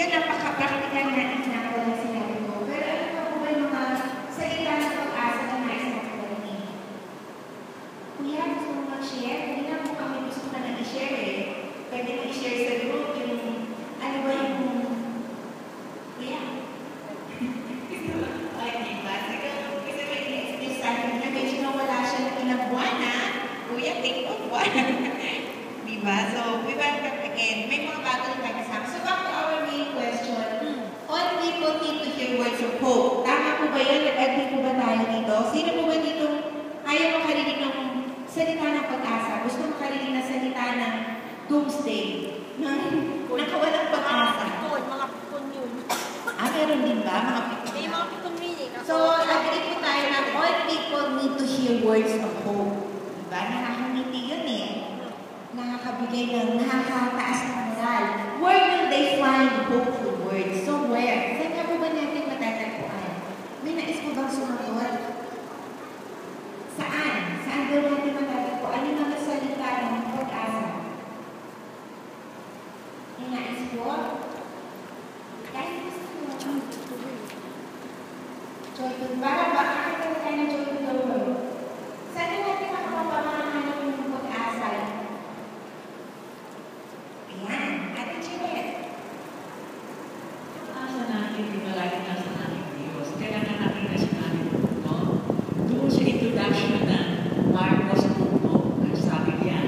Yan, napaka-practical na example na sinabi ko. Pero ano pa po ba yung mga salita ng pag-asa na nais na pagdating? Kuya, gusto mo mag-share? Hindi na po kami gusto na nag-share eh. Pwede mo i-share sa group yung ano ba yung kuya? Ay, diba? Kasi may i-express sa akin na medyo nawala siya ng ilang buwan na. Kuya, take off buwan. Diba? So, we welcome again. May mga bago na kasama. So, back to our main question. All people need to hear words of hope. Tama po ba yun? Nag-agree po ba tayo dito? Sino po ba dito ayaw makarinig ng salita ng pag-asa? Gusto makarinig ng salita ng doomsday? Nakawalang pag-asa? Mga piton yun. Meron din ba? Mga piton? May mga piton meaning. So, agree po tayo na all people need to hear words of hope. Diba? Nakakangiti yun eh. Nakakabigay ng nakakataas na moral. Where will they find hopeful words? So where? Saan nga po ba natin matatagpuan? May nais po bang sumagot? Saan? Saan daw natin matatagpuan? Yung mga salita ng pag-asa? May nais po? Kahit gusto mo. Joy to. Para ba? Kakita na tayo ng joy to the world. Saan natin makapapamahanap yung pag-asa? Ayan. Ate Jeanette. Asa natin, di ba lagi nasa natin Diyos? Kailangan natin na sinabi no? Doon sa introduction ng Marcos 1, ang sabi niya,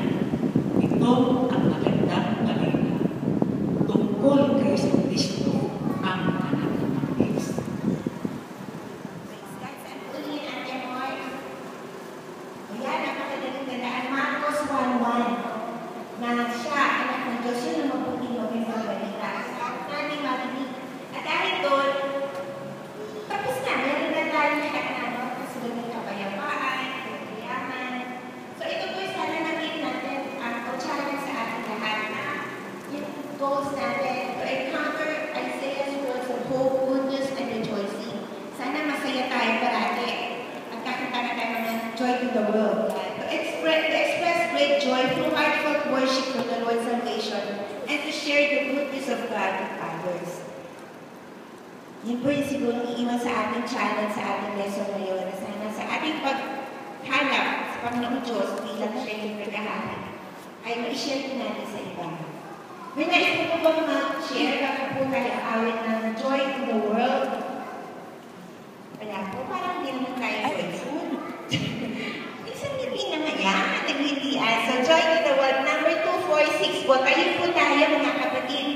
ito ang magandang balita tungkol kay Kristo ang anak ng Diyos. Ulihin Ate Moy. Ayan, napakadaling tandaan. Marcos 1:1. Na siya, anak ng Diyos, yun ang mabuting magandang balita. Natin marinig. At dahil doon, tapos na, meron na tayo lahat na, no? Kasi doon may kapayapaan, kayaman. So ito po yung sana natin natin ang challenge sa ating lahat na yung goals natin to encounter Isaiah's words of hope, goodness, and rejoicing. Sana masaya tayo parati. At kakita na tayo ng joy to the world. To express great joy through heartfelt worship for the Lord's salvation and to share the goodness of God with others. Yan po yung siguro iiwan sa ating challenge, sa ating lesson ngayon. Sana sa ating paghanap sa Panginoon Diyos bilang siya yung nag-ahari ay ma-share din natin sa iba. May nais po ba mag-share baka po tayo awit ng joy to the world? Wala po, parang hindi naman tayo joyful. Isang hindi naman yan, naghindian. So, joy to the world. Number 246 po. Tayo po tayo, mga kapatid.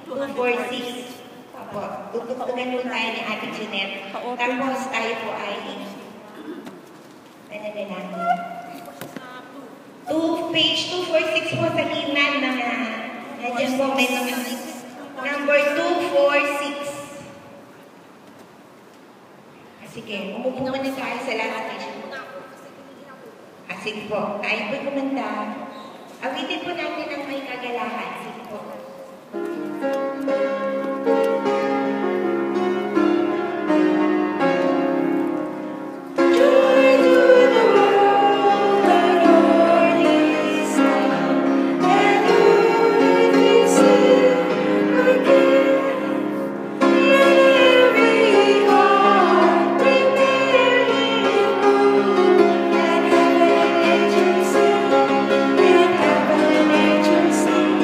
246. Opo. Tutugtugan po tayo ni Ate Jeanette. Tapos tayo po ay ano na natin? Page 246 po sa gitna na nandiyan po may mga number 246. Sige, umupo muna tayo sa last page. Sige po, tayo po kumanda. Awitin po natin ang may kagalahan. Sige po. Angels sing.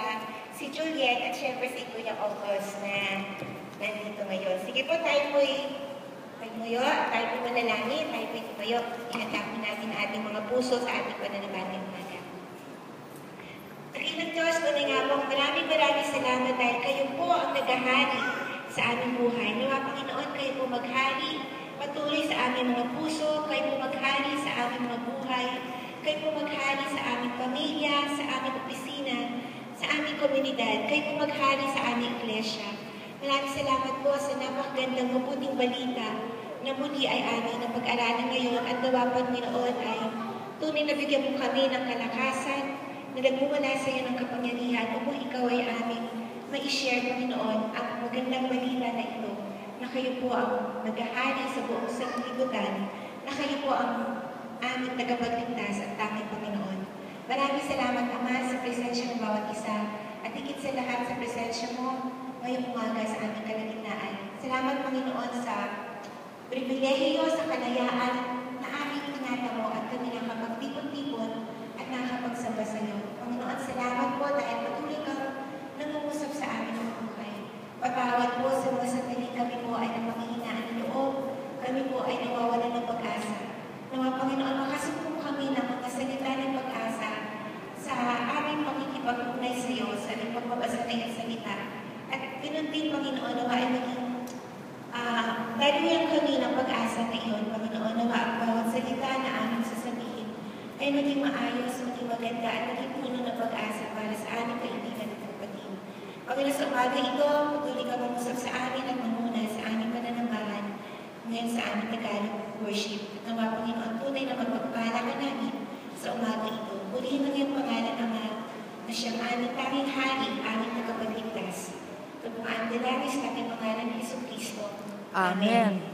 Sheila, si Juliet, at syempre si Kuya August na nandito ngayon. Sige po, tayo po'y magmuyo, tayo po'y manalangin, tayo po'y tumayo. Ihatap po natin ang ating mga puso sa ating pananampalatayang umaga. Dakilang Diyos, tunay nga po, maraming salamat dahil kayo po ang naghahari sa aming buhay. Nawa Panginoon, kayo po maghari patuloy sa aming mga puso, kayo po maghari sa aming mga buhay, kayo po maghari sa aming pamilya, sa aming opisina, sa aming komunidad, kayo po maghari sa aming iglesia. Maraming salamat po sa napakagandang mabuting balita na muli ay aming na pag-aralan ngayon at nawa Panginoon ay tunay na bigyan mo kami ng kalakasan na nagmumula sa iyo ng kapangyarihan upang ikaw ay aming ma-share, Panginoon, ang magandang balita na ito na kayo po ang naghahari sa buong sanglibutan, na kayo po ang aming tagapagligtas at tanging Panginoon. Maraming salamat, Ama, sa presensya ng bawat isa at higit sa lahat sa presensya mo ngayong umaga sa aming kalagitnaan. Salamat, Panginoon, sa pribilehiyo, sa kalayaan na aming tinatamo at kami nakapagtipon-tipon at nakapagsamba sa iyo. Panginoon, salamat po dahil patuloy kang nangungusap sa aming mga buhay. Patawad po sa mga sandaling kami po ay napanghihinaan ng loob, kami po ay nawawalan ng pag-asa. Nawa Panginoon, makasumpong kami ng mga salita ng pag-asa sa aming pakikipag-ugnay sa iyo, sa aming pagbabasa ng iyong salita. At ganun din, Panginoon, nawa ay maging daluyan kami ng pag-asa na iyon, Panginoon, nawa ang bawat salita na aming sasabihin ay maging maayos, maging maganda, at maging puno ng pag-asa para sa aming kaibigan at kapatid. Panginoon, sa umaga ito, patuloy ka mangusap sa amin at mamuna sa aming pananambahan ngayon sa aming Tagalog worship. Nawa, Panginoon, tunay na magpagpala ka namin sa umaga ito. Pulihin ang iyong pangalan, Ama, na siyang aming tanging hari, aming tagapagligtas. Tugmaan dalangin sa ating pangalan ni Jesu Cristo. Amen.